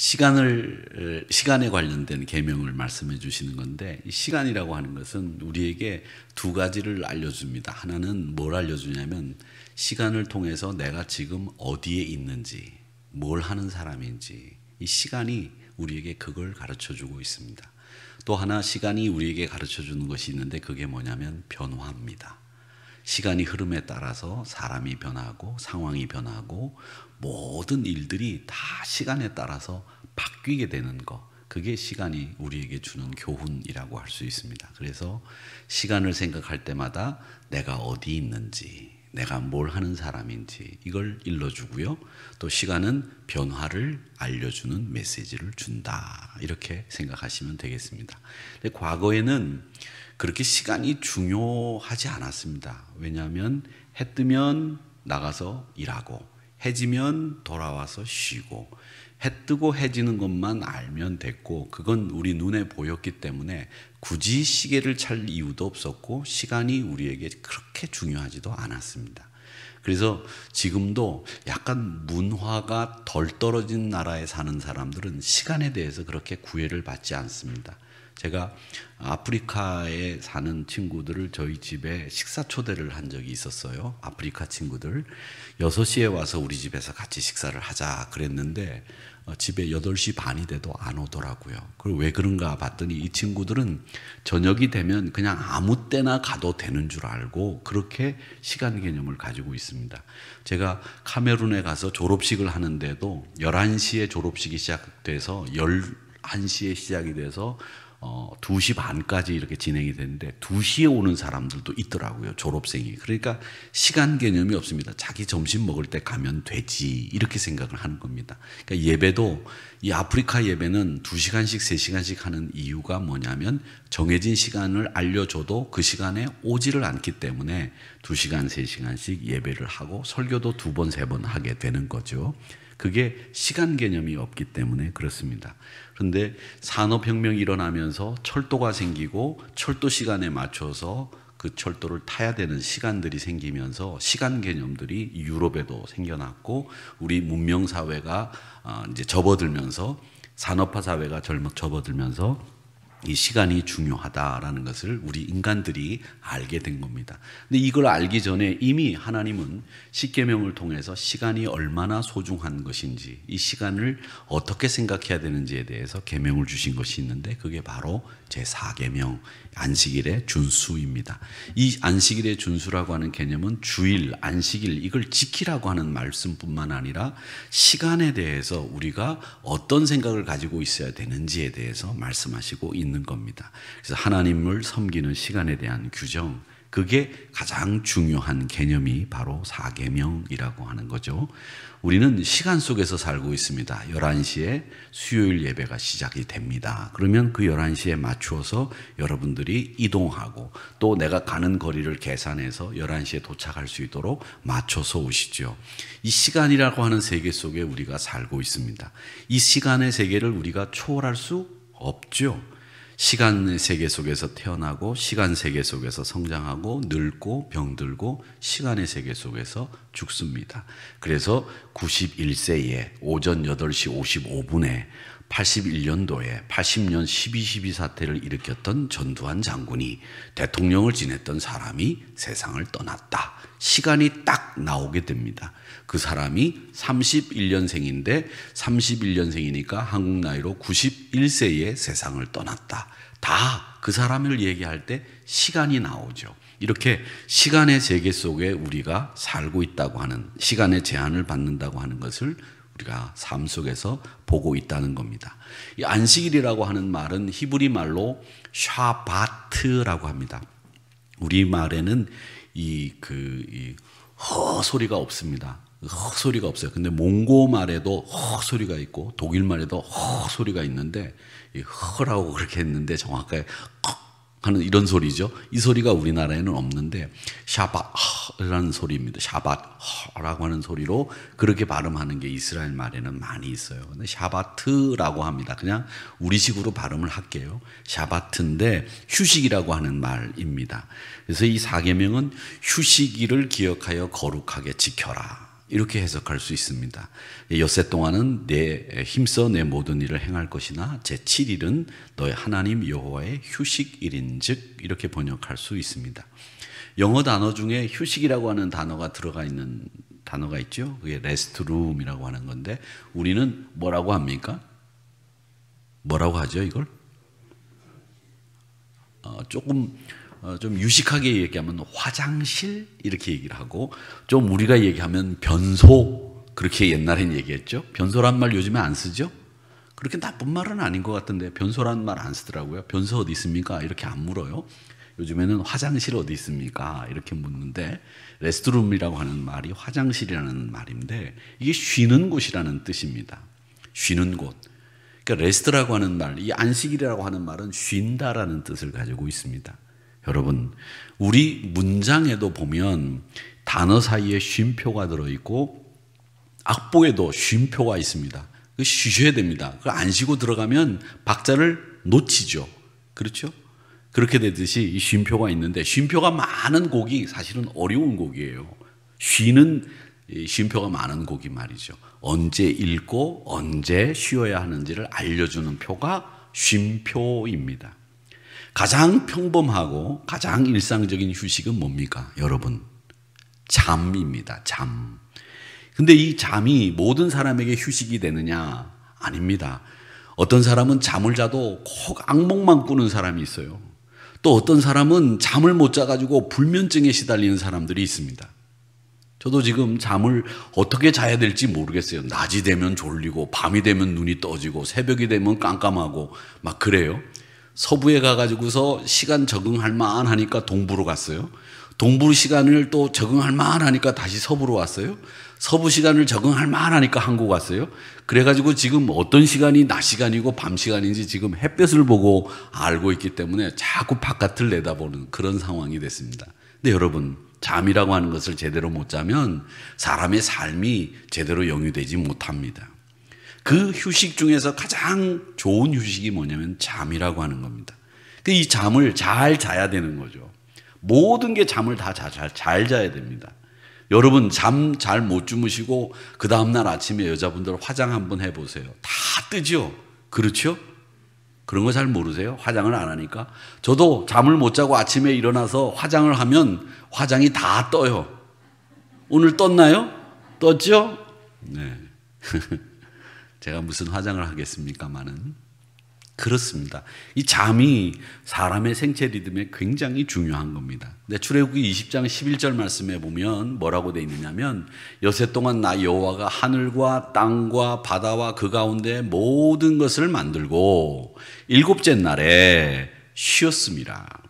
시간에 관련된 계명을 말씀해 주시는 건데, 이 시간이라고 하는 것은 우리에게 두 가지를 알려줍니다. 하나는 뭘 알려주냐면 시간을 통해서 내가 지금 어디에 있는지, 뭘 하는 사람인지, 이 시간이 우리에게 그걸 가르쳐 주고 있습니다. 또 하나 시간이 우리에게 가르쳐 주는 것이 있는데, 그게 뭐냐면 변화입니다. 시간이 흐름에 따라서 사람이 변하고 상황이 변하고 모든 일들이 다 시간에 따라서 바뀌게 되는 것, 그게 시간이 우리에게 주는 교훈이라고 할 수 있습니다. 그래서 시간을 생각할 때마다 내가 어디 있는지, 내가 뭘 하는 사람인지 이걸 일러주고요. 또 시간은 변화를 알려주는 메시지를 준다, 이렇게 생각하시면 되겠습니다. 근데 과거에는 그렇게 시간이 중요하지 않았습니다. 왜냐하면 해 뜨면 나가서 일하고 해 지면 돌아와서 쉬고, 해 뜨고 해 지는 것만 알면 됐고, 그건 우리 눈에 보였기 때문에 굳이 시계를 찰 이유도 없었고 시간이 우리에게 그렇게 중요하지도 않았습니다. 그래서 지금도 약간 문화가 덜 떨어진 나라에 사는 사람들은 시간에 대해서 그렇게 구애를 받지 않습니다. 제가 아프리카에 사는 친구들을 저희 집에 식사 초대를 한 적이 있었어요. 아프리카 친구들 6시에 와서 우리 집에서 같이 식사를 하자 그랬는데 집에 8시 반이 돼도 안 오더라고요. 그리고 왜 그런가 봤더니 이 친구들은 저녁이 되면 그냥 아무 때나 가도 되는 줄 알고 그렇게 시간 개념을 가지고 있습니다. 제가 카메룬에 가서 졸업식을 하는데도 11시에 졸업식이 시작돼서 11시에 시작이 돼서 2시 반까지 이렇게 진행이 되는데 2시에 오는 사람들도 있더라고요, 졸업생이. 그러니까 시간 개념이 없습니다. 자기 점심 먹을 때 가면 되지, 이렇게 생각을 하는 겁니다. 그러니까 예배도, 이 아프리카 예배는 2시간씩 3시간씩 하는 이유가 뭐냐면 정해진 시간을 알려줘도 그 시간에 오지를 않기 때문에 2시간 3시간씩 예배를 하고 설교도 2번 3번 하게 되는 거죠. 그게 시간 개념이 없기 때문에 그렇습니다. 그런데 산업혁명이 일어나면서 철도가 생기고 철도 시간에 맞춰서 그 철도를 타야 되는 시간들이 생기면서 시간 개념들이 유럽에도 생겨났고, 우리 문명사회가 이제 접어들면서, 산업화 사회가 접어들면서 이 시간이 중요하다라는 것을 우리 인간들이 알게 된 겁니다. 근데 이걸 알기 전에 이미 하나님은 십계명을 통해서 시간이 얼마나 소중한 것인지, 이 시간을 어떻게 생각해야 되는지에 대해서 계명을 주신 것이 있는데, 그게 바로 제4계명 안식일의 준수입니다. 이 안식일의 준수라고 하는 개념은 주일, 안식일, 이걸 지키라고 하는 말씀뿐만 아니라 시간에 대해서 우리가 어떤 생각을 가지고 있어야 되는지에 대해서 말씀하시고 있는 겁니다. 그래서 하나님을 섬기는 시간에 대한 규정, 그게 가장 중요한 개념이 바로 4계명이라고 하는 거죠. 우리는 시간 속에서 살고 있습니다. 11시에 수요일 예배가 시작이 됩니다. 그러면 그 11시에 맞추어서 여러분들이 이동하고 또 내가 가는 거리를 계산해서 11시에 도착할 수 있도록 맞춰서 오시죠. 이 시간이라고 하는 세계 속에 우리가 살고 있습니다. 이 시간의 세계를 우리가 초월할 수 없죠. 시간의 세계 속에서 태어나고 시간 세계 속에서 성장하고 늙고 병들고 시간의 세계 속에서 죽습니다. 그래서 91세에 오전 8시 55분에 81년도에 80년 12.12 사태를 일으켰던 전두환 장군이 대통령을 지냈던 사람이 세상을 떠났다. 시간이 딱 나오게 됩니다. 그 사람이 31년생인데 31년생이니까 한국 나이로 91세에 세상을 떠났다. 다 그 사람을 얘기할 때 시간이 나오죠. 이렇게 시간의 세계 속에 우리가 살고 있다고 하는, 시간의 제한을 받는다고 하는 것을 우리가 삶 속에서 보고 있다는 겁니다. 이 안식일이라고 하는 말은 히브리 말로 샤바트라고 합니다. 우리 말에는 이 허 소리가 없습니다. 허 소리가 없어요. 근데 몽고 말에도 허 소리가 있고 독일 말에도 허 소리가 있는데, 이 허라고 그렇게 했는데 정확하게 하는 이런 소리죠. 이 소리가 우리나라에는 없는데 샤바라는 소리입니다. 샤바라고 하는 소리로 그렇게 발음하는 게 이스라엘 말에는 많이 있어요. 근데 샤바트라고 합니다. 그냥 우리식으로 발음을 할게요. 샤바트인데 휴식이라고 하는 말입니다. 그래서 이 4계명은 휴식일을 기억하여 거룩하게 지켜라. 이렇게 해석할 수 있습니다. 엿새 동안은 내 힘써 내 모든 일을 행할 것이나 제7일은 너의 하나님 여호와의 휴식일인즉 이렇게 번역할 수 있습니다. 영어 단어 중에 휴식이라고 하는 단어가 들어가 있는 단어가 있죠. 그게 레스트룸이라고 하는 건데 우리는 뭐라고 합니까? 뭐라고 하죠 이걸? 조금 좀 유식하게 얘기하면 화장실 이렇게 얘기를 하고 좀 우리가 얘기하면 변소 그렇게 옛날엔 얘기했죠. 변소란 말 요즘에 안 쓰죠. 그렇게 나쁜 말은 아닌 것 같은데 변소란 말 안 쓰더라고요. 변소 어디 있습니까? 이렇게 안 물어요. 요즘에는 화장실 어디 있습니까? 이렇게 묻는데 레스트룸이라고 하는 말이 화장실이라는 말인데 이게 쉬는 곳이라는 뜻입니다. 쉬는 곳. 그러니까 레스트라고 하는 말, 이 안식이라고 하는 말은 쉰다라는 뜻을 가지고 있습니다. 여러분, 우리 문장에도 보면 단어 사이에 쉼표가 들어있고 악보에도 쉼표가 있습니다. 쉬셔야 됩니다. 안 쉬고 들어가면 박자를 놓치죠. 그렇죠? 그렇게 되듯이 이 쉼표가 있는데 쉼표가 많은 곡이 사실은 어려운 곡이에요. 쉬는 쉼표가 많은 곡이 말이죠. 언제 읽고 언제 쉬어야 하는지를 알려주는 표가 쉼표입니다. 가장 평범하고 가장 일상적인 휴식은 뭡니까? 여러분, 잠입니다. 잠. 근데 이 잠이 모든 사람에게 휴식이 되느냐? 아닙니다. 어떤 사람은 잠을 자도 꼭 악몽만 꾸는 사람이 있어요. 또 어떤 사람은 잠을 못 자가지고 불면증에 시달리는 사람들이 있습니다. 저도 지금 잠을 어떻게 자야 될지 모르겠어요. 낮이 되면 졸리고 밤이 되면 눈이 떠지고 새벽이 되면 깜깜하고 막 그래요. 서부에 가가지고서 시간 적응할 만하니까 동부로 갔어요. 동부 시간을 또 적응할 만하니까 다시 서부로 왔어요. 서부 시간을 적응할 만하니까 한국 왔어요. 그래가지고 지금 어떤 시간이 낮 시간이고 밤 시간인지 지금 햇볕을 보고 알고 있기 때문에 자꾸 바깥을 내다보는 그런 상황이 됐습니다. 근데 여러분, 잠이라고 하는 것을 제대로 못 자면 사람의 삶이 제대로 영위되지 못합니다. 그 휴식 중에서 가장 좋은 휴식이 뭐냐면 잠이라고 하는 겁니다. 이 잠을 잘 자야 되는 거죠. 모든 게 잠을 다 잘 자야 됩니다. 여러분 잠 잘 못 주무시고 그 다음날 아침에 여자분들 화장 한번 해보세요. 다 뜨죠? 그렇죠? 그런 거 잘 모르세요? 화장을 안 하니까. 저도 잠을 못 자고 아침에 일어나서 화장을 하면 화장이 다 떠요. 오늘 떴나요? 떴죠? 네. 제가 무슨 화장을 하겠습니까마는 그렇습니다. 이 잠이 사람의 생체 리듬에 굉장히 중요한 겁니다. 근데 출애굽기 20장 11절 말씀에 보면 뭐라고 되어 있느냐면 여세 동안 나 여호와가 하늘과 땅과 바다와 그 가운데 모든 것을 만들고 일곱째 날에 쉬었습니다.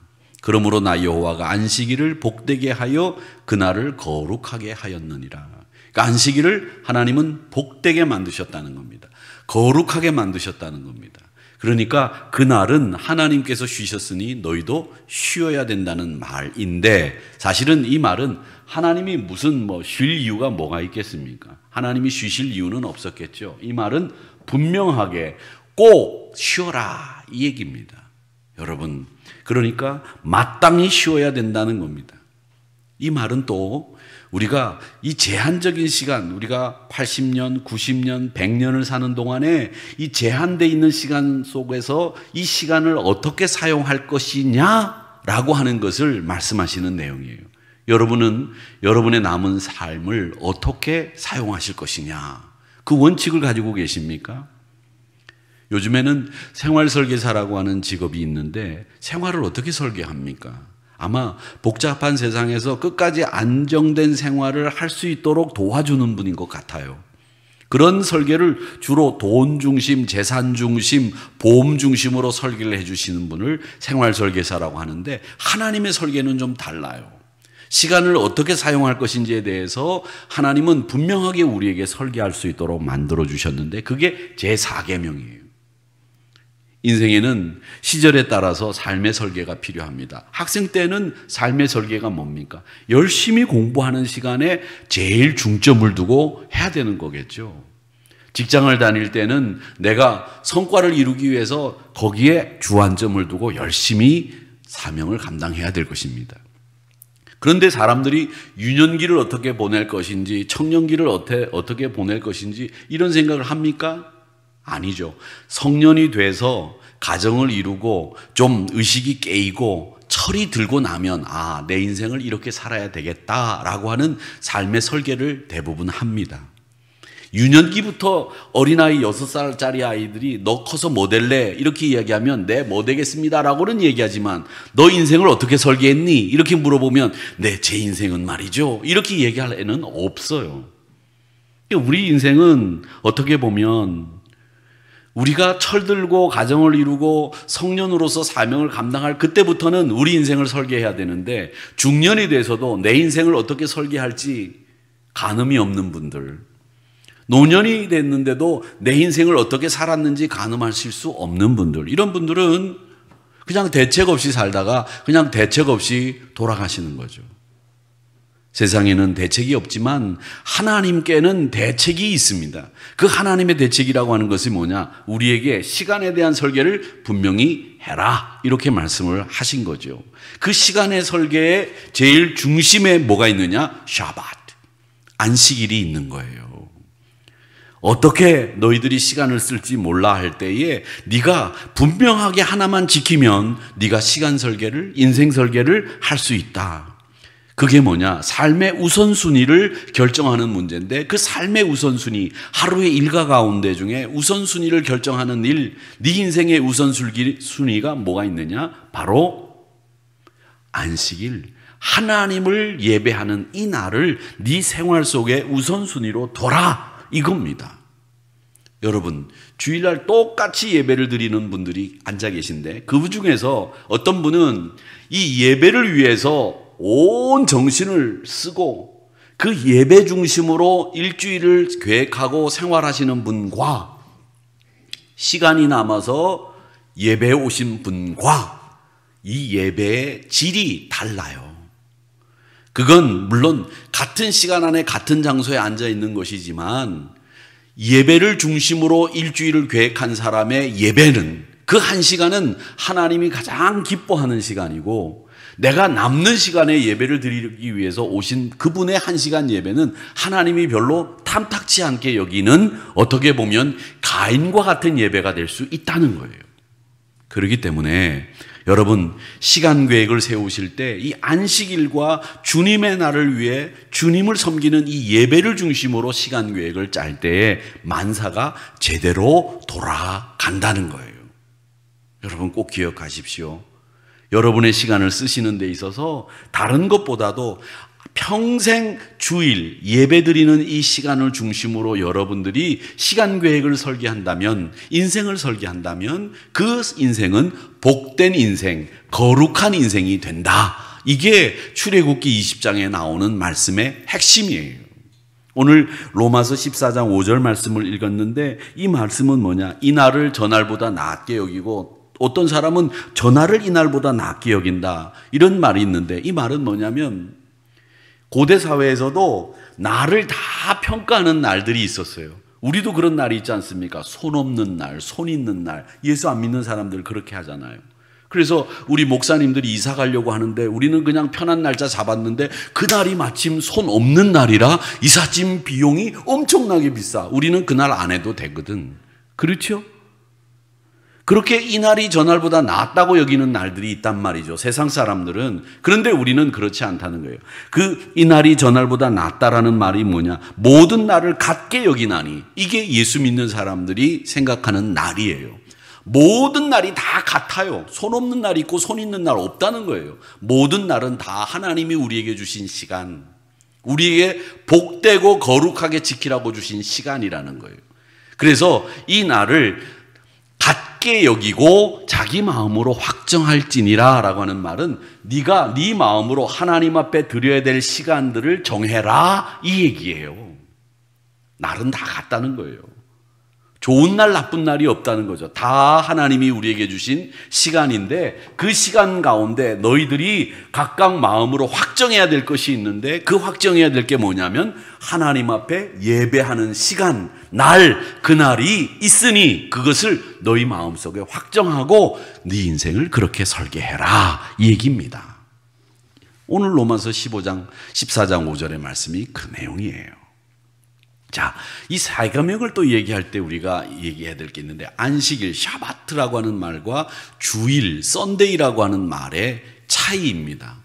그러므로 나 여호와가 안식일을 복되게 하여 그날을 거룩하게 하였느니라. 그러니까 안식일을 하나님은 복되게 만드셨다는 겁니다. 거룩하게 만드셨다는 겁니다. 그러니까 그날은 하나님께서 쉬셨으니 너희도 쉬어야 된다는 말인데 사실은 이 말은 하나님이 무슨 쉴 이유가 뭐가 있겠습니까? 하나님이 쉬실 이유는 없었겠죠. 이 말은 분명하게 꼭 쉬어라 이 얘기입니다. 여러분, 그러니까 마땅히 쉬어야 된다는 겁니다. 이 말은 또 우리가 이 제한적인 시간, 우리가 80년, 90년, 100년을 사는 동안에 이 제한되어 있는 시간 속에서 이 시간을 어떻게 사용할 것이냐라고 하는 것을 말씀하시는 내용이에요. 여러분은 여러분의 남은 삶을 어떻게 사용하실 것이냐, 그 원칙을 가지고 계십니까? 요즘에는 생활설계사라고 하는 직업이 있는데 생활을 어떻게 설계합니까? 아마 복잡한 세상에서 끝까지 안정된 생활을 할 수 있도록 도와주는 분인 것 같아요. 그런 설계를 주로 돈 중심, 재산 중심, 보험 중심으로 설계를 해주시는 분을 생활설계사라고 하는데 하나님의 설계는 좀 달라요. 시간을 어떻게 사용할 것인지에 대해서 하나님은 분명하게 우리에게 설계할 수 있도록 만들어 주셨는데 그게 제4계명이에요. 인생에는 시절에 따라서 삶의 설계가 필요합니다. 학생 때는 삶의 설계가 뭡니까? 열심히 공부하는 시간에 제일 중점을 두고 해야 되는 거겠죠. 직장을 다닐 때는 내가 성과를 이루기 위해서 거기에 주안점을 두고 열심히 사명을 감당해야 될 것입니다. 그런데 사람들이 유년기를 어떻게 보낼 것인지, 청년기를 어떻게 보낼 것인지 이런 생각을 합니까? 아니죠. 성년이 돼서 가정을 이루고 좀 의식이 깨이고 철이 들고 나면 내 인생을 이렇게 살아야 되겠다라고 하는 삶의 설계를 대부분 합니다. 유년기부터 어린아이 6살짜리 아이들이 너 커서 뭐 될래? 이렇게 이야기하면 네, 뭐 되겠습니다라고는 얘기하지만 너 인생을 어떻게 설계했니? 이렇게 물어보면 네, 제 인생은 말이죠. 이렇게 얘기할 애는 없어요. 우리 인생은 어떻게 보면 우리가 철들고 가정을 이루고 성년으로서 사명을 감당할 그때부터는 우리 인생을 설계해야 되는데 중년이 돼서도 내 인생을 어떻게 설계할지 가늠이 없는 분들, 노년이 됐는데도 내 인생을 어떻게 살았는지 가늠하실 수 없는 분들, 이런 분들은 그냥 대책 없이 살다가 그냥 대책 없이 돌아가시는 거죠. 세상에는 대책이 없지만 하나님께는 대책이 있습니다. 그 하나님의 대책이라고 하는 것이 뭐냐? 우리에게 시간에 대한 설계를 분명히 해라, 이렇게 말씀을 하신 거죠. 그 시간의 설계의 제일 중심에 뭐가 있느냐? 샤밧, 안식일이 있는 거예요. 어떻게 너희들이 시간을 쓸지 몰라 할 때에 네가 분명하게 하나만 지키면 네가 시간 설계를, 인생 설계를 할 수 있다. 그게 뭐냐? 삶의 우선순위를 결정하는 문제인데 그 삶의 우선순위, 하루의 일과 가운데 중에 우선순위를 결정하는 일, 네 인생의 우선순위가 뭐가 있느냐? 바로 안식일, 하나님을 예배하는 이 날을 네 생활 속에 우선순위로 둬라, 이겁니다. 여러분, 주일날 똑같이 예배를 드리는 분들이 앉아 계신데 그 중에서 어떤 분은 이 예배를 위해서 온 정신을 쓰고 그 예배 중심으로 일주일을 계획하고 생활하시는 분과 시간이 남아서 예배에 오신 분과 이 예배의 질이 달라요. 그건 물론 같은 시간 안에 같은 장소에 앉아 있는 것이지만 예배를 중심으로 일주일을 계획한 사람의 예배는, 그 한 시간은 하나님이 가장 기뻐하는 시간이고 내가 남는 시간에 예배를 드리기 위해서 오신 그분의 한 시간 예배는 하나님이 별로 탐탁치 않게 여기는, 어떻게 보면 가인과 같은 예배가 될 수 있다는 거예요. 그렇기 때문에 여러분, 시간 계획을 세우실 때 이 안식일과 주님의 날을 위해 주님을 섬기는 이 예배를 중심으로 시간 계획을 짤 때에 만사가 제대로 돌아간다는 거예요. 여러분 꼭 기억하십시오. 여러분의 시간을 쓰시는 데 있어서 다른 것보다도 평생 주일 예배 드리는 이 시간을 중심으로 여러분들이 시간 계획을 설계한다면, 인생을 설계한다면 그 인생은 복된 인생, 거룩한 인생이 된다. 이게 출애굽기 20장에 나오는 말씀의 핵심이에요. 오늘 로마서 14장 5절 말씀을 읽었는데 이 말씀은 뭐냐? 이 날을 저날보다 낫게 여기고 어떤 사람은 저날을 이 날보다 낫게 여긴다, 이런 말이 있는데 이 말은 뭐냐면 고대 사회에서도 날을 다 평가하는 날들이 있었어요. 우리도 그런 날이 있지 않습니까? 손 없는 날, 손 있는 날. 예수 안 믿는 사람들 그렇게 하잖아요. 그래서 우리 목사님들이 이사 가려고 하는데 우리는 그냥 편한 날짜 잡았는데 그날이 마침 손 없는 날이라 이삿짐 비용이 엄청나게 비싸. 우리는 그날 안 해도 되거든. 그렇죠? 그렇게 이 날이 저날보다 낫다고 여기는 날들이 있단 말이죠, 세상 사람들은. 그런데 우리는 그렇지 않다는 거예요. 이 날이 저날보다 낫다라는 말이 뭐냐? 모든 날을 같게 여기나니, 이게 예수 믿는 사람들이 생각하는 날이에요. 모든 날이 다 같아요. 손 없는 날 있고 손 있는 날 없다는 거예요. 모든 날은 다 하나님이 우리에게 주신 시간, 우리에게 복되고 거룩하게 지키라고 주신 시간이라는 거예요. 그래서 이 날을 같게 여기고 자기 마음으로 확정할지니라 라고 하는 말은 네가 네 마음으로 하나님 앞에 드려야 될 시간들을 정해라, 이 얘기예요. 날은 다 같다는 거예요. 좋은 날 나쁜 날이 없다는 거죠. 다 하나님이 우리에게 주신 시간인데 그 시간 가운데 너희들이 각각 마음으로 확정해야 될 것이 있는데 그 확정해야 될 게 뭐냐면 하나님 앞에 예배하는 시간, 날, 그날이 있으니 그것을 너희 마음속에 확정하고 네 인생을 그렇게 설계해라, 이 얘기입니다. 오늘 로마서 15장 14장 5절의 말씀이 그 내용이에요. 자, 이 사계명을 또 얘기할 때 우리가 얘기해야 될 게 있는데, 안식일, 샤바트라고 하는 말과 주일, 썬데이라고 하는 말의 차이입니다.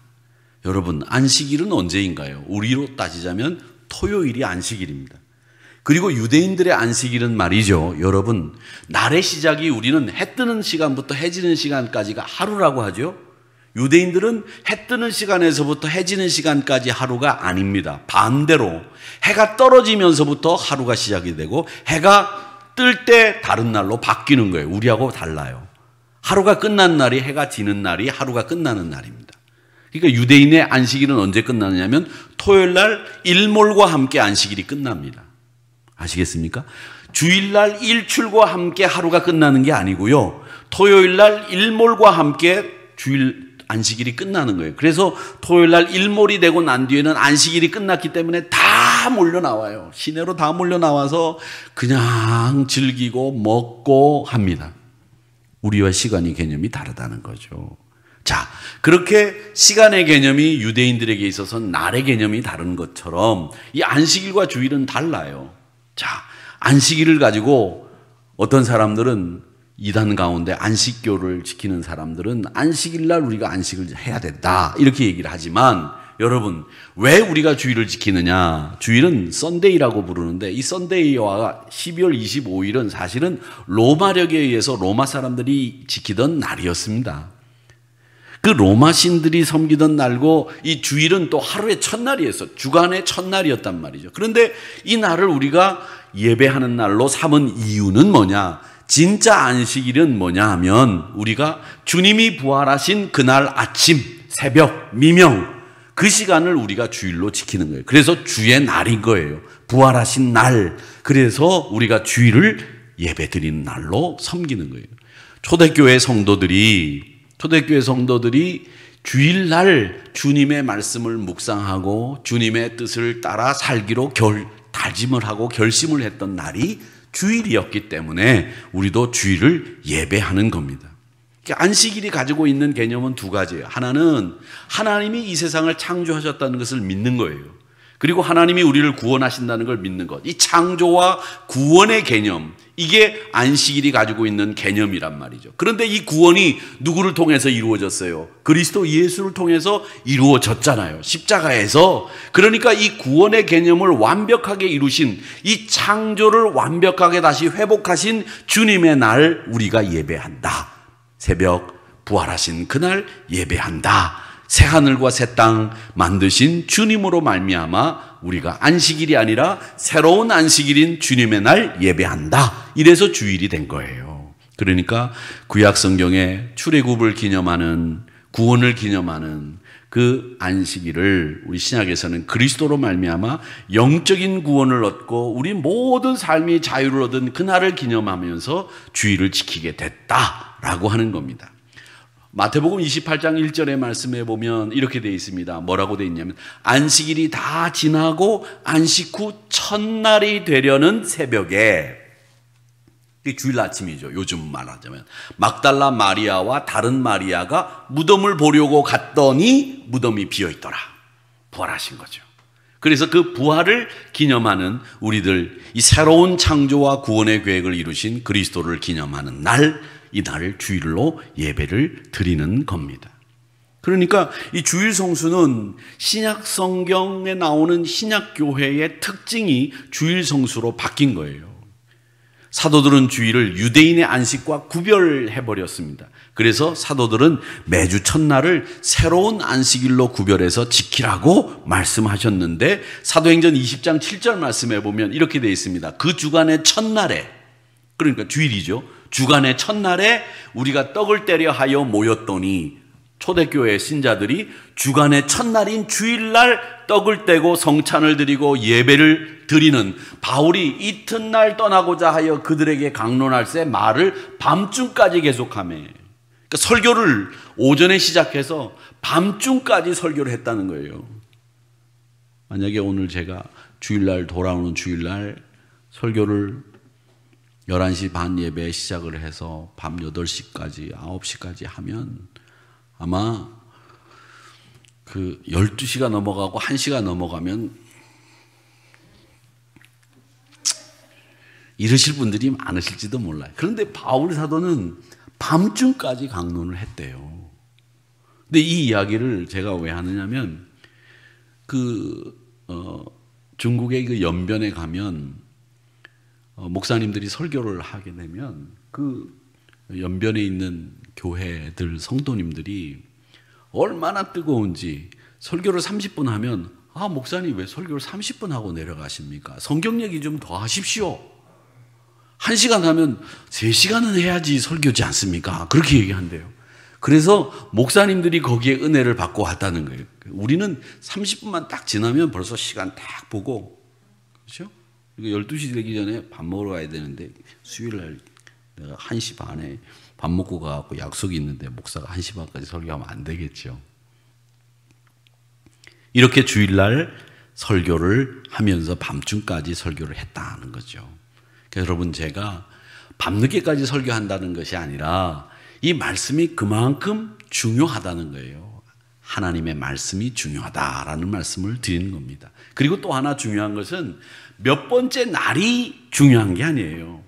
여러분, 안식일은 언제인가요? 우리로 따지자면 토요일이 안식일입니다. 그리고 유대인들의 안식일은 말이죠, 여러분, 날의 시작이 우리는 해 뜨는 시간부터 해 지는 시간까지가 하루라고 하죠. 유대인들은 해 뜨는 시간에서부터 해 지는 시간까지 하루가 아닙니다. 반대로 해가 떨어지면서부터 하루가 시작이 되고 해가 뜰 때 다른 날로 바뀌는 거예요. 우리하고 달라요. 하루가 끝난 날이 해가 지는 날이 하루가 끝나는 날입니다. 그러니까 유대인의 안식일은 언제 끝나느냐면 토요일 날 일몰과 함께 안식일이 끝납니다. 아시겠습니까? 주일날 일출과 함께 하루가 끝나는 게 아니고요, 토요일 날 일몰과 함께 주일 안식일이 끝나는 거예요. 그래서 토요일 날 일몰이 되고 난 뒤에는 안식일이 끝났기 때문에 다 몰려 나와요. 시내로 다 몰려 나와서 그냥 즐기고 먹고 합니다. 우리와 시간의 개념이 다르다는 거죠. 자, 그렇게 시간의 개념이 유대인들에게 있어서는 날의 개념이 다른 것처럼 이 안식일과 주일은 달라요. 자, 안식일을 가지고 어떤 사람들은, 이단 가운데 안식교를 지키는 사람들은 안식일 날 우리가 안식을 해야 된다 이렇게 얘기를 하지만, 여러분, 왜 우리가 주일을 지키느냐? 주일은 썬데이라고 부르는데, 이 썬데이와 12월 25일은 사실은 로마력에 의해서 로마 사람들이 지키던 날이었습니다. 그 로마 신들이 섬기던 날고, 이 주일은 또 하루의 첫날이었어. 주간의 첫날이었단 말이죠. 그런데 이 날을 우리가 예배하는 날로 삼은 이유는 뭐냐? 진짜 안식일은 뭐냐 하면, 우리가 주님이 부활하신 그날 아침, 새벽, 미명, 그 시간을 우리가 주일로 지키는 거예요. 그래서 주의 날인 거예요. 부활하신 날. 그래서 우리가 주일을 예배 드리는 날로 섬기는 거예요. 초대교회 성도들이 주일날 주님의 말씀을 묵상하고 주님의 뜻을 따라 살기로 다짐을 하고 결심을 했던 날이 주일이었기 때문에 우리도 주일을 예배하는 겁니다. 안식일이 가지고 있는 개념은 두 가지예요. 하나는 하나님이 이 세상을 창조하셨다는 것을 믿는 거예요. 그리고 하나님이 우리를 구원하신다는 걸 믿는 것. 이 창조와 구원의 개념, 이게 안식일이 가지고 있는 개념이란 말이죠. 그런데 이 구원이 누구를 통해서 이루어졌어요? 그리스도 예수를 통해서 이루어졌잖아요. 십자가에서. 그러니까 이 구원의 개념을 완벽하게 이루신, 이 창조를 완벽하게 다시 회복하신 주님의 날 우리가 예배한다. 새벽 부활하신 그날 예배한다. 새하늘과 새 땅 만드신 주님으로 말미암아 우리가 안식일이 아니라 새로운 안식일인 주님의 날 예배한다. 이래서 주일이 된 거예요. 그러니까 구약 성경에 출애굽을 기념하는, 구원을 기념하는 그 안식일을 우리 신약에서는 그리스도로 말미암아 영적인 구원을 얻고 우리 모든 삶이 자유를 얻은 그날을 기념하면서 주일을 지키게 됐다라고 하는 겁니다. 마태복음 28장 1절의 말씀에 보면 이렇게 되어 있습니다. 뭐라고 되어 있냐면, 안식일이 다 지나고 안식 후 첫날이 되려는 새벽에, 주일 아침이죠. 요즘 말하자면 막달라 마리아와 다른 마리아가 무덤을 보려고 갔더니 무덤이 비어있더라. 부활하신 거죠. 그래서 그 부활을 기념하는 우리들, 이 새로운 창조와 구원의 계획을 이루신 그리스도를 기념하는 날, 이 날을 주일로 예배를 드리는 겁니다. 그러니까 이 주일 성수는 신약 성경에 나오는 신약 교회의 특징이 주일 성수로 바뀐 거예요. 사도들은 주일을 유대인의 안식과 구별해 버렸습니다. 그래서 사도들은 매주 첫날을 새로운 안식일로 구별해서 지키라고 말씀하셨는데, 사도행전 20장 7절 말씀에 보면 이렇게 되어 있습니다. 그 주간의 첫날에, 그러니까 주일이죠. 주간의 첫날에 우리가 떡을 떼려 하여 모였더니, 초대교회 신자들이 주간의 첫날인 주일날 떡을 떼고 성찬을 드리고 예배를 드리는, 바울이 이튿날 떠나고자 하여 그들에게 강론할세 말을 밤중까지 계속하며, 그러니까 설교를 오전에 시작해서 밤중까지 설교를 했다는 거예요. 만약에 오늘 제가 주일날, 돌아오는 주일날 설교를 11시 반 예배에 시작을 해서 밤 8시까지 9시까지 하면 아마 그 12시가 넘어가고 1시가 넘어가면 이러실 분들이 많으실지도 몰라요. 그런데 바울 사도는 밤중까지 강론을 했대요. 근데 이 이야기를 제가 왜 하느냐면 중국의 그 연변에 가면 목사님들이 설교를 하게 되면 그 연변에 있는 교회들 성도님들이 얼마나 뜨거운지 설교를 30분 하면 목사님 왜 설교를 30분 하고 내려가십니까? 성경 얘기 좀 더 하십시오. 1시간 하면 3시간은 해야지 설교지 않습니까? 그렇게 얘기한대요. 그래서 목사님들이 거기에 은혜를 받고 왔다는 거예요. 우리는 30분만 딱 지나면 벌써 시간 딱 보고, 그렇죠? 12시 되기 전에 밥 먹으러 가야 되는데 수요일날 내가 1시 반에 밥 먹고 가고 약속이 있는데 목사가 1시 반까지 설교하면 안 되겠죠. 이렇게 주일날 설교를 하면서 밤중까지 설교를 했다는 거죠. 그러니까 여러분, 제가 밤늦게까지 설교한다는 것이 아니라 이 말씀이 그만큼 중요하다는 거예요. 하나님의 말씀이 중요하다라는 말씀을 드리는 겁니다. 그리고 또 하나 중요한 것은 몇 번째 날이 중요한 게 아니에요.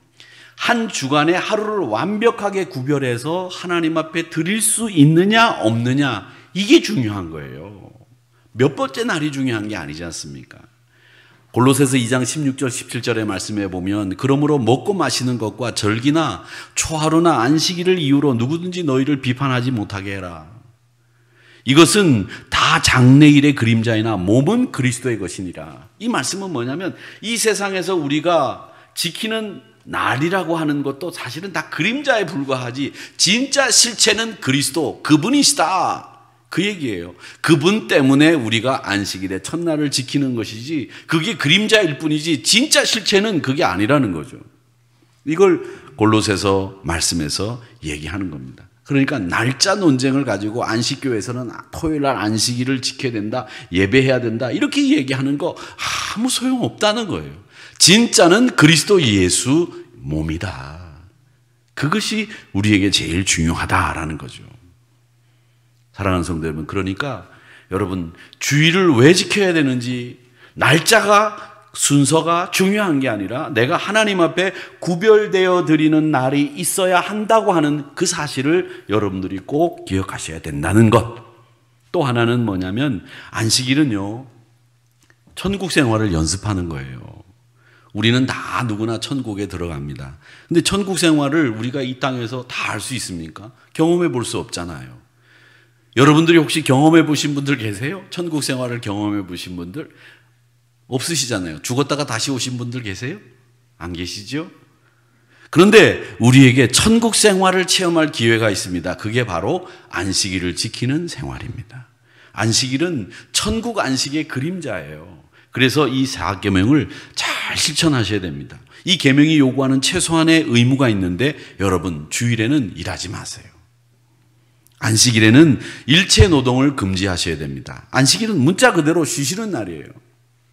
한 주간의 하루를 완벽하게 구별해서 하나님 앞에 드릴 수 있느냐 없느냐, 이게 중요한 거예요. 몇 번째 날이 중요한 게 아니지 않습니까? 골로새서 2장 16절 17절의 말씀에 보면 그러므로 먹고 마시는 것과 절기나 초하루나 안식일을 이유로 누구든지 너희를 비판하지 못하게 해라. 이것은 다 장래일의 그림자이나 몸은 그리스도의 것이니라. 이 말씀은 뭐냐면 이 세상에서 우리가 지키는 날이라고 하는 것도 사실은 다 그림자에 불과하지 진짜 실체는 그리스도, 그분이시다. 그 얘기예요. 그분 때문에 우리가 안식일의 첫날을 지키는 것이지 그게 그림자일 뿐이지 진짜 실체는 그게 아니라는 거죠. 이걸 골로새서 말씀에서 얘기하는 겁니다. 그러니까 날짜 논쟁을 가지고 안식교에서는 토요일날 안식일을 지켜야 된다, 예배해야 된다, 이렇게 얘기하는 거 아무 소용없다는 거예요. 진짜는 그리스도 예수 몸이다. 그것이 우리에게 제일 중요하다라는 거죠. 사랑하는 성도 여러분, 그러니까 여러분, 주일을 왜 지켜야 되는지, 날짜가 순서가 중요한 게 아니라 내가 하나님 앞에 구별되어 드리는 날이 있어야 한다고 하는 그 사실을 여러분들이 꼭 기억하셔야 된다는 것. 또 하나는 뭐냐면 안식일은요, 천국 생활을 연습하는 거예요. 우리는 다 누구나 천국에 들어갑니다. 근데 천국 생활을 우리가 이 땅에서 다 할 수 있습니까? 경험해 볼 수 없잖아요. 여러분들이 혹시 경험해 보신 분들 계세요? 천국 생활을 경험해 보신 분들? 없으시잖아요. 죽었다가 다시 오신 분들 계세요? 안 계시죠? 그런데 우리에게 천국 생활을 체험할 기회가 있습니다. 그게 바로 안식일을 지키는 생활입니다. 안식일은 천국 안식의 그림자예요. 그래서 이 4계명을 잘 실천하셔야 됩니다. 이 계명이 요구하는 최소한의 의무가 있는데 여러분, 주일에는 일하지 마세요. 안식일에는 일체 노동을 금지하셔야 됩니다. 안식일은 문자 그대로 쉬시는 날이에요.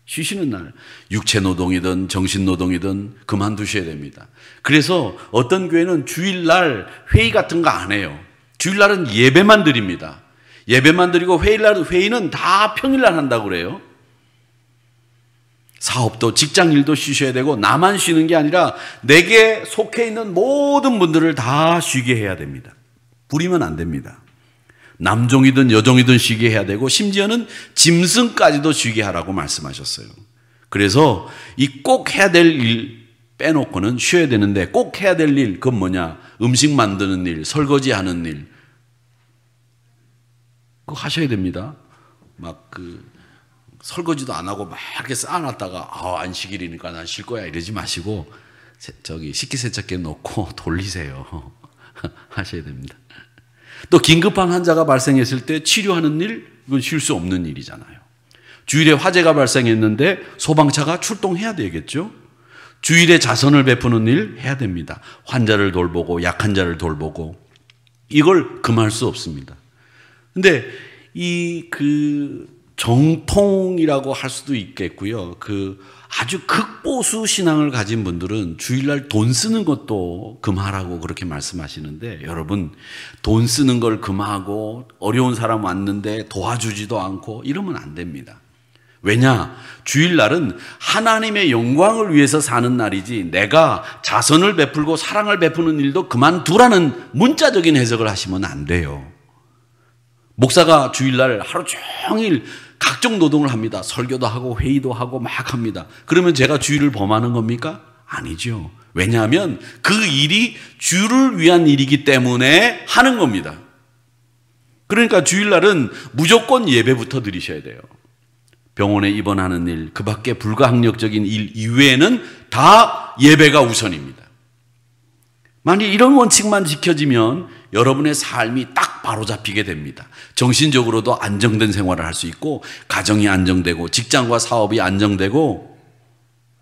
쉬시는 날, 육체 노동이든 정신 노동이든 그만두셔야 됩니다. 그래서 어떤 교회는 주일날 회의 같은 거 안 해요. 주일날은 예배만 드립니다. 예배만 드리고 회의는 다 평일날 한다고 그래요. 사업도 직장일도 쉬셔야 되고 나만 쉬는 게 아니라 내게 속해 있는 모든 분들을 다 쉬게 해야 됩니다. 부리면 안 됩니다. 남종이든 여종이든 쉬게 해야 되고 심지어는 짐승까지도 쉬게 하라고 말씀하셨어요. 그래서 이 꼭 해야 될 일 빼놓고는 쉬어야 되는데 꼭 해야 될 일, 그건 뭐냐? 음식 만드는 일, 설거지하는 일, 그거 하셔야 됩니다. 설거지도 안 하고 막 이렇게 쌓아놨다가 안식일이니까 난 쉴 거야 이러지 마시고 식기세척기에 넣고 돌리세요. 하셔야 됩니다. 또 긴급한 환자가 발생했을 때 치료하는 일, 이건 쉴 수 없는 일이잖아요. 주일에 화재가 발생했는데 소방차가 출동해야 되겠죠. 주일에 자선을 베푸는 일 해야 됩니다. 환자를 돌보고 약한 자를 돌보고, 이걸 금할 수 없습니다. 근데 정통이라고 할 수도 있겠고요. 아주 극보수 신앙을 가진 분들은 주일날 돈 쓰는 것도 금하라고 그렇게 말씀하시는데, 여러분, 돈 쓰는 걸 금하고 어려운 사람 왔는데 도와주지도 않고 이러면 안 됩니다. 왜냐? 주일날은 하나님의 영광을 위해서 사는 날이지, 내가 자선을 베풀고 사랑을 베푸는 일도 그만두라는 문자적인 해석을 하시면 안 돼요. 목사가 주일날 하루 종일 각종 노동을 합니다. 설교도 하고 회의도 하고 막 합니다. 그러면 제가 주일을 범하는 겁니까? 아니죠. 왜냐하면 그 일이 주를 위한 일이기 때문에 하는 겁니다. 그러니까 주일날은 무조건 예배부터 드리셔야 돼요. 병원에 입원하는 일, 그 밖에 불가항력적인 일 이외에는 다 예배가 우선입니다. 만약 이런 원칙만 지켜지면 여러분의 삶이 딱 바로잡히게 됩니다. 정신적으로도 안정된 생활을 할 수 있고, 가정이 안정되고, 직장과 사업이 안정되고,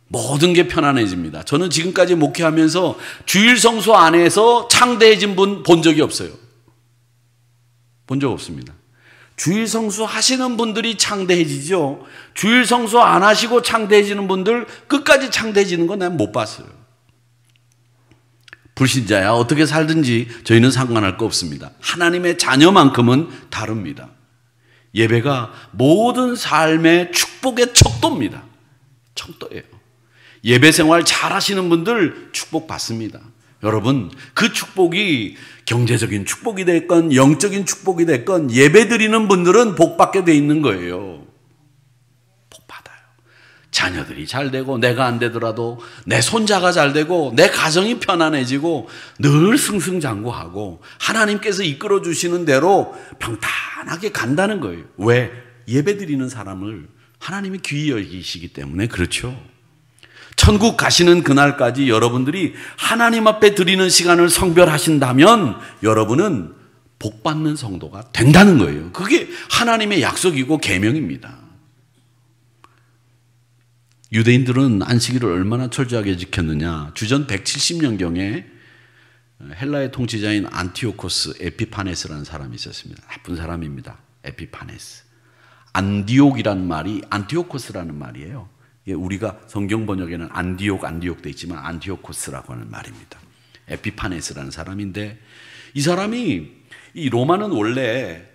모든 게 편안해집니다. 저는 지금까지 목회하면서 주일 성수 안에서 창대해진 분 본 적이 없어요. 본 적 없습니다. 주일 성수 하시는 분들이 창대해지죠. 주일 성수 안 하시고 창대해지는 분들, 끝까지 창대해지는 건 난 못 봤어요. 불신자야 어떻게 살든지 저희는 상관할 거 없습니다. 하나님의 자녀만큼은 다릅니다. 예배가 모든 삶의 축복의 척도입니다. 척도예요. 예배 생활 잘 하시는 분들 축복 받습니다. 여러분, 그 축복이 경제적인 축복이 됐건 영적인 축복이 됐건 예배 드리는 분들은 복 받게 돼 있는 거예요. 복 받아요. 자녀들이 잘 되고, 내가 안 되더라도 내 손자가 잘 되고, 내 가정이 편안해지고, 늘 승승장구하고 하나님께서 이끌어 주시는 대로 평탄하게 간다는 거예요. 왜? 예배 드리는 사람을 하나님이 귀히 여기시기 때문에 그렇죠. 천국 가시는 그날까지 여러분들이 하나님 앞에 드리는 시간을 성별하신다면 여러분은 복 받는 성도가 된다는 거예요. 그게 하나님의 약속이고 계명입니다. 유대인들은 안식일을 얼마나 철저하게 지켰느냐. 주전 170년경에 헬라의 통치자인 안티오코스 에피파네스라는 사람이 있었습니다. 나쁜 사람입니다. 에피파네스. 안디옥이라는 말이 안티오코스라는 말이에요. 우리가 성경 번역에는 안디옥 돼 있지만 안티오코스라고 하는 말입니다. 에피파네스라는 사람인데, 이 사람이, 이 로마는 원래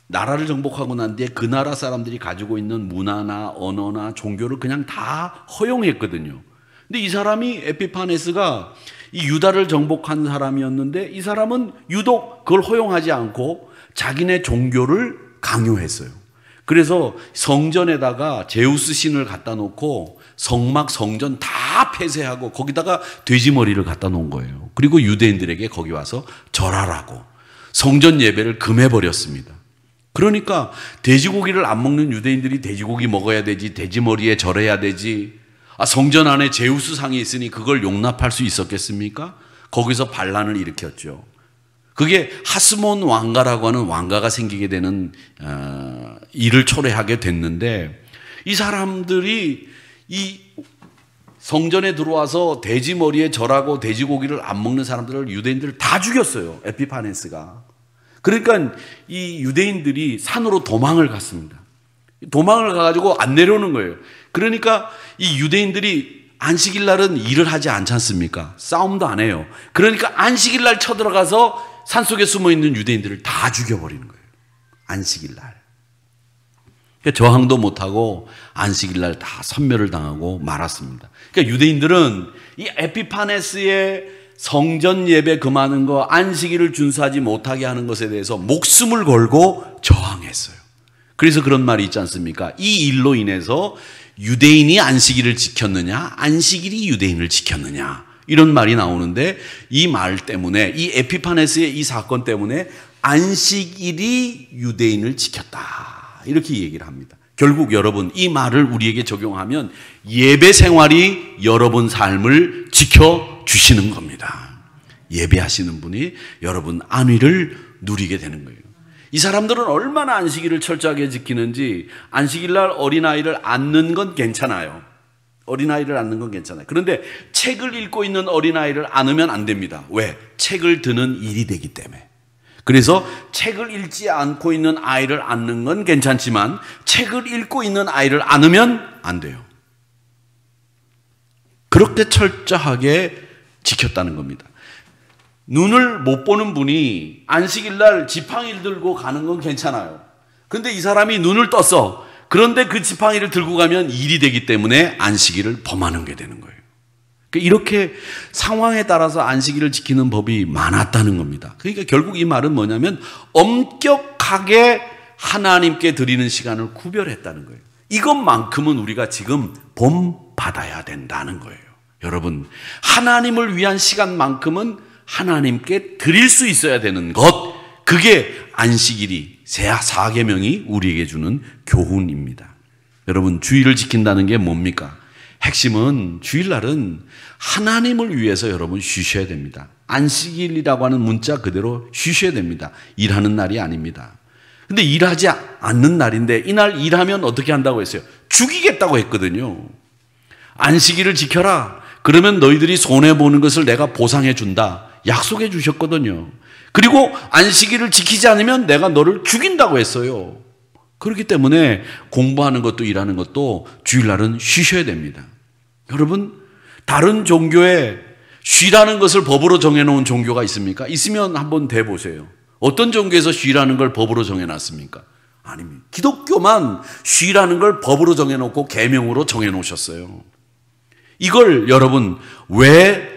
나라를 정복하고 난 뒤에 그 나라 사람들이 가지고 있는 문화나 언어나 종교를 그냥 다 허용했거든요. 근데 이 사람이, 에피파네스가 이 유다를 정복한 사람이었는데, 이 사람은 유독 그걸 허용하지 않고 자기네 종교를 강요했어요. 그래서 성전에다가 제우스 신을 갖다 놓고 성막 성전 다 폐쇄하고 거기다가 돼지 머리를 갖다 놓은 거예요. 그리고 유대인들에게 거기 와서 절하라고 성전 예배를 금해버렸습니다. 그러니까 돼지고기를 안 먹는 유대인들이 돼지고기 먹어야 되지, 돼지 머리에 절해야 되지, 성전 안에 제우스 상이 있으니 그걸 용납할 수 있었겠습니까? 거기서 반란을 일으켰죠. 그게 하스몬 왕가라고 하는 왕가가 생기게 되는 일을 초래하게 됐는데, 이 사람들이 이 성전에 들어와서 돼지 머리에 절하고 돼지고기를 안 먹는 사람들을, 유대인들을 다 죽였어요. 에피파네스가. 그러니까 이 유대인들이 산으로 도망을 갔습니다. 도망을 가가지고 안 내려오는 거예요. 그러니까 이 유대인들이 안식일 날은 일을 하지 않지 않습니까? 싸움도 안 해요. 그러니까 안식일 날 쳐들어가서 산속에 숨어있는 유대인들을 다 죽여버리는 거예요. 안식일 날. 그러니까 저항도 못하고 안식일 날 다 섬멸을 당하고 말았습니다. 그러니까 유대인들은 이 에피파네스의 성전 예배 금하는 거, 안식일을 준수하지 못하게 하는 것에 대해서 목숨을 걸고 저항했어요. 그래서 그런 말이 있지 않습니까? 이 일로 인해서 유대인이 안식일을 지켰느냐, 안식일이 유대인을 지켰느냐, 이런 말이 나오는데, 이 말 때문에, 이 에피파네스의 이 사건 때문에 안식일이 유대인을 지켰다, 이렇게 얘기를 합니다. 결국 여러분, 이 말을 우리에게 적용하면 예배 생활이 여러분 삶을 지켜주시는 겁니다. 예배하시는 분이 여러분 안위를 누리게 되는 거예요. 이 사람들은 얼마나 안식일을 철저하게 지키는지, 안식일날 어린아이를 안는 건 괜찮아요. 어린아이를 안는 건 괜찮아요. 그런데 책을 읽고 있는 어린아이를 안으면 안 됩니다. 왜? 책을 드는 일이 되기 때문에. 그래서 책을 읽지 않고 있는 아이를 안는 건 괜찮지만 책을 읽고 있는 아이를 안으면 안 돼요. 그렇게 철저하게 지켰다는 겁니다. 눈을 못 보는 분이 안식일 날 지팡이를 들고 가는 건 괜찮아요. 근데 이 사람이 눈을 떴어. 그런데 그 지팡이를 들고 가면 일이 되기 때문에 안식일을 범하는 게 되는 거예요. 이렇게 상황에 따라서 안식일을 지키는 법이 많았다는 겁니다. 그러니까 결국 이 말은 뭐냐면 엄격하게 하나님께 드리는 시간을 구별했다는 거예요. 이것만큼은 우리가 지금 본받아야 된다는 거예요. 여러분, 하나님을 위한 시간만큼은 하나님께 드릴 수 있어야 되는 것, 그게 안식일이 사계명이 우리에게 주는 교훈입니다. 여러분, 주일을 지킨다는 게 뭡니까? 핵심은 주일날은 하나님을 위해서 여러분 쉬셔야 됩니다. 안식일이라고 하는 문자 그대로 쉬셔야 됩니다. 일하는 날이 아닙니다. 근데 일하지 않는 날인데 이날 일하면 어떻게 한다고 했어요? 죽이겠다고 했거든요. 안식일을 지켜라. 그러면 너희들이 손해보는 것을 내가 보상해 준다. 약속해 주셨거든요. 그리고 안식일을 지키지 않으면 내가 너를 죽인다고 했어요. 그렇기 때문에 공부하는 것도 일하는 것도 주일날은 쉬셔야 됩니다. 여러분, 다른 종교에 쉬라는 것을 법으로 정해놓은 종교가 있습니까? 있으면 한번 대보세요. 어떤 종교에서 쉬라는 걸 법으로 정해놨습니까? 아닙니다. 기독교만 쉬라는 걸 법으로 정해놓고 계명으로 정해놓으셨어요. 이걸 여러분 왜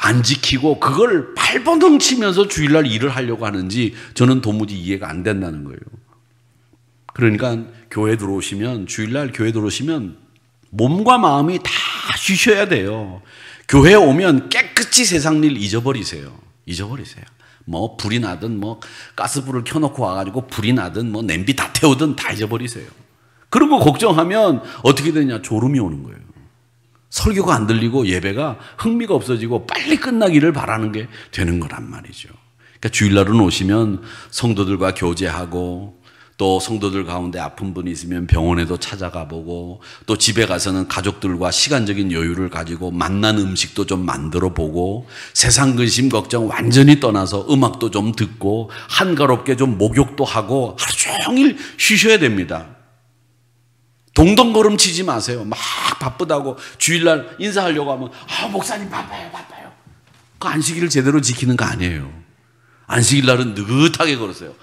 안 지키고 그걸 발버둥 치면서 주일날 일을 하려고 하는지 저는 도무지 이해가 안 된다는 거예요. 그러니까 교회 들어오시면, 주일날 교회 들어오시면 몸과 마음이 다 쉬셔야 돼요. 교회 오면 깨끗이 세상 일 잊어버리세요. 뭐 불이 나든 뭐 가스불을 켜놓고 와가지고 불이 나든 뭐 냄비 다 태우든 다 잊어버리세요. 그런 거 걱정하면 어떻게 되냐? 졸음이 오는 거예요. 설교가 안 들리고 예배가 흥미가 없어지고 빨리 끝나기를 바라는 게 되는 거란 말이죠. 그러니까 주일날은 오시면 성도들과 교제하고 또 성도들 가운데 아픈 분이 있으면 병원에도 찾아가 보고 또 집에 가서는 가족들과 시간적인 여유를 가지고 맛난 음식도 좀 만들어 보고 세상 근심 걱정 완전히 떠나서 음악도 좀 듣고 한가롭게 좀 목욕도 하고 하루 종일 쉬셔야 됩니다. 동동걸음 치지 마세요. 막 바쁘다고 주일날 인사하려고 하면 목사님 바빠요. 그 안식일을 제대로 지키는 거 아니에요. 안식일 날은 느긋하게 걸으세요.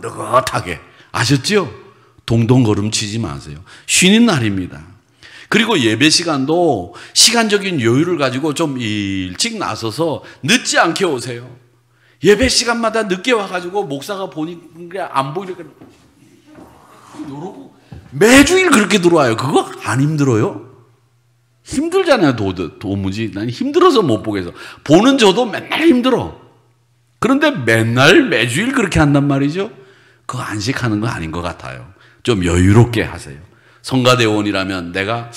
느긋하게. 아셨죠? 동동걸음 치지 마세요. 쉬는 날입니다. 그리고 예배 시간도 시간적인 여유를 가지고 좀 일찍 나서서 늦지 않게 오세요. 예배 시간마다 늦게 와가지고 목사가 보니까 안 보이니까 이러고 매주일 그렇게 들어와요. 그거 안 힘들어요? 힘들잖아요. 도무지. 난 힘들어서 못 보겠어. 보는 저도 맨날 힘들어. 그런데 맨날 매주일 그렇게 한단 말이죠. 그거 안식하는 거 아닌 것 같아요. 좀 여유롭게 하세요. 성가대원이라면 내가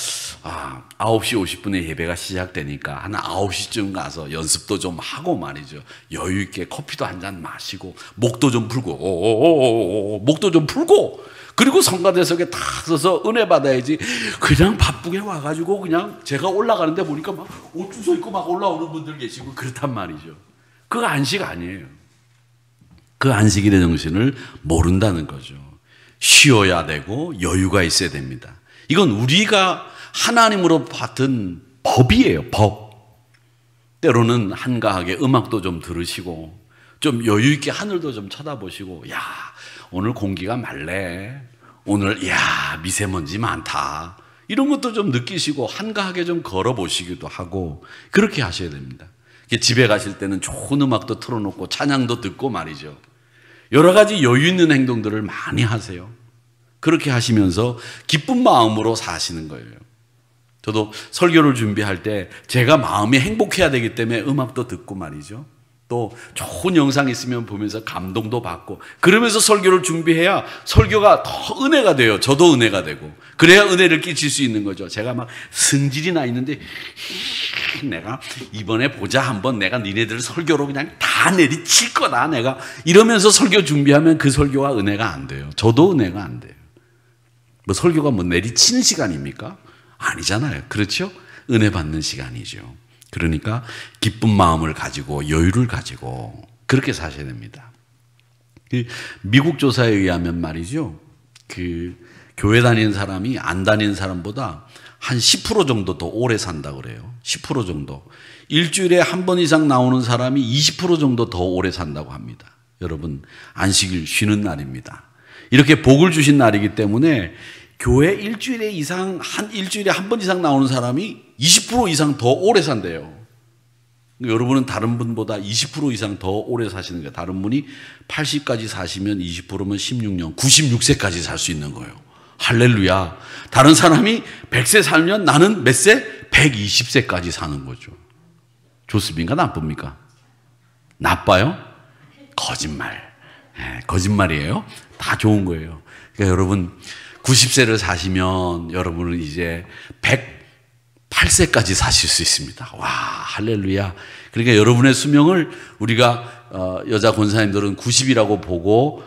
9시 50분에 예배가 시작되니까 한 9시쯤 가서 연습도 좀 하고 말이죠. 여유 있게 커피도 한 잔 마시고 목도 좀 풀고 목도 좀 풀고 그리고 성가대석에 탁 서서 은혜 받아야지. 그냥 바쁘게 와가지고 그냥 제가 올라가는데 보니까 막 옷 주워 입고 막 올라오는 분들 계시고 그렇단 말이죠. 그거 안식 아니에요. 그 안식일의 정신을 모른다는 거죠. 쉬어야 되고 여유가 있어야 됩니다. 이건 우리가 하나님으로 받은 법이에요. 법. 때로는 한가하게 음악도 좀 들으시고 좀 여유 있게 하늘도 좀 쳐다보시고 야 오늘 공기가 맑네. 오늘 미세먼지 많다. 이런 것도 좀 느끼시고 한가하게 좀 걸어보시기도 하고 그렇게 하셔야 됩니다. 집에 가실 때는 좋은 음악도 틀어놓고 찬양도 듣고 말이죠. 여러 가지 여유 있는 행동들을 많이 하세요. 그렇게 하시면서 기쁜 마음으로 사시는 거예요. 저도 설교를 준비할 때 제가 마음이 행복해야 되기 때문에 음악도 듣고 말이죠. 또 좋은 영상 있으면 보면서 감동도 받고 그러면서 설교를 준비해야 설교가 더 은혜가 돼요. 저도 은혜가 되고 그래야 은혜를 끼칠 수 있는 거죠. 제가 막 승질이 나 있는데 내가 이번에 보자 한번 내가 니네들 설교로 그냥 다 내리칠 거다 내가 이러면서 설교 준비하면 그 설교가 은혜가 안 돼요. 저도 은혜가 안 돼요. 뭐 설교가 뭐 내리치는 시간입니까? 아니잖아요. 그렇죠? 은혜 받는 시간이죠. 그러니까 기쁜 마음을 가지고 여유를 가지고 그렇게 사셔야 됩니다. 미국 조사에 의하면 말이죠. 교회 다니는 사람이 안 다니는 사람보다 한 10% 정도 더 오래 산다 그래요. 10% 정도. 일주일에 한 번 이상 나오는 사람이 20% 정도 더 오래 산다고 합니다. 여러분, 안식일 쉬는 날입니다. 이렇게 복을 주신 날이기 때문에 교회 일주일에 한 번 이상 나오는 사람이 20% 이상 더 오래 산대요. 여러분은 다른 분보다 20% 이상 더 오래 사시는 거예요. 다른 분이 80까지 사시면 20%면 16년, 96세까지 살 수 있는 거예요. 할렐루야. 다른 사람이 100세 살면 나는 몇 세? 120세까지 사는 거죠. 좋습니까? 나쁩니까? 나빠요? 거짓말. 거짓말이에요. 다 좋은 거예요. 그러니까 여러분 90세를 사시면 여러분은 이제 108세까지 사실 수 있습니다. 와, 할렐루야. 그러니까 여러분의 수명을 우리가 여자 권사님들은 90이라고 보고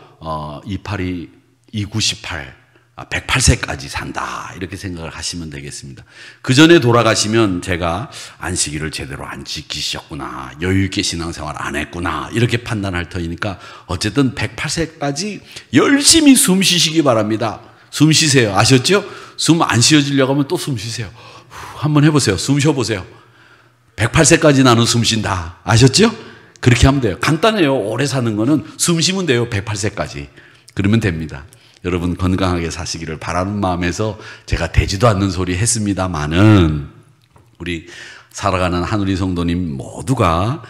282, 298 108세까지 산다 이렇게 생각을 하시면 되겠습니다. 그 전에 돌아가시면 제가 안식일을 제대로 안 지키셨구나, 여유 있게 신앙생활 안 했구나 이렇게 판단할 터이니까 어쨌든 108세까지 열심히 숨 쉬시기 바랍니다. 숨 쉬세요. 아셨죠? 숨 안 쉬어지려고 하면 또 숨 쉬세요. 한번 해보세요. 숨 쉬어보세요. 108세까지 나는 숨 쉰다. 아셨죠? 그렇게 하면 돼요. 간단해요. 오래 사는 거는 숨 쉬면 돼요. 108세까지. 그러면 됩니다. 여러분 건강하게 사시기를 바라는 마음에서 제가 되지도 않는 소리 했습니다마는 우리 살아가는 한우리 성도님 모두가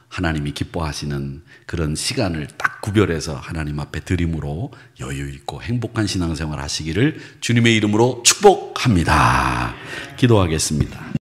하나님이 기뻐하시는 그런 시간을 딱 구별해서 하나님 앞에 드림으로 여유 있고 행복한 신앙생활 하시기를 주님의 이름으로 축복합니다. 기도하겠습니다.